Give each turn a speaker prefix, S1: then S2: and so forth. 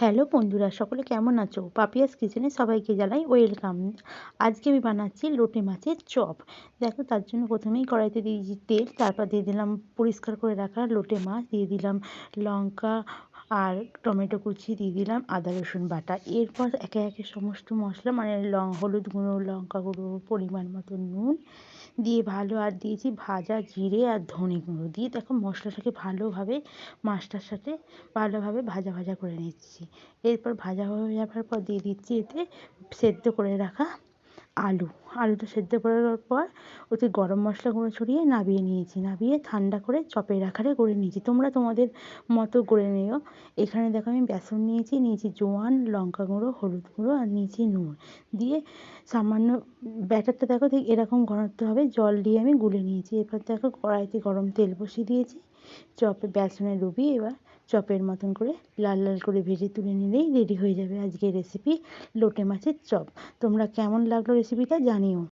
S1: Hello বন্ধুরা, সকলে কেমন আছো? পাপিয়াস কিচেনে সবাইকে জানাই ওয়েলকাম। আজকে আমি বানাচ্ছি লোটে মাছের চপ। দেখো, তার জন্য প্রথমেই কড়াইতে দিয়ে দিয়েছি তেল, তারপর দিয়ে দিলাম পরিষ্কার করে রাখা লোটে মাছ, দিয়ে দিলাম লঙ্কা আর টমেটো কুচি, দিয়ে দিলাম আদা রসুন বাটা। এরপর একে একে সমস্ত মশলা মানে হলুদ গুঁড়ো, লঙ্কা গুঁড়ো, পরিমাণ মতো নুন দিয়ে ভালো, আর দিয়েছি ভাজা জিরে আর ধনে গুঁড়ো দিয়ে দেখো মশলাটাকে ভালোভাবে মাছটার সাথে ভালোভাবে ভাজা ভাজা করে নিচ্ছি। এরপর ভাজা হয়ে যাওয়ার পর দিয়ে দিচ্ছি এতে সেদ্ধ করে রাখা আলুটা সেদ্ধ করার পর ওতে গরম মশলা গুঁড়ো ছড়িয়ে নাবিয়ে ঠান্ডা করে চপের আকারে গড়ে নিয়েছি। তোমরা তোমাদের মতো গড়ে নিও। এখানে দেখো আমি বেসন নিয়েছি জোয়ান, লঙ্কা গুঁড়ো, হলুদ গুঁড়ো আর নিয়েছি নুন দিয়ে সামান্য ব্যাটারটা দেখো ঠিক এরকম ঘনত্ব হবে, জল দিয়ে আমি গুলে নিয়েছি। এরপর দেখো কড়াইতে গরম তেল বসিয়ে দিয়েছি, বেসনে ডুবিয়ে এবার চপের মতন করে লাল লাল করে ভেজে তুলে নিলেই রেডি হয়ে যাবে আজকের রেসিপি লোটে মাছের চপ। তোমরা কেমন লাগলো রেসিপিটা জানিও।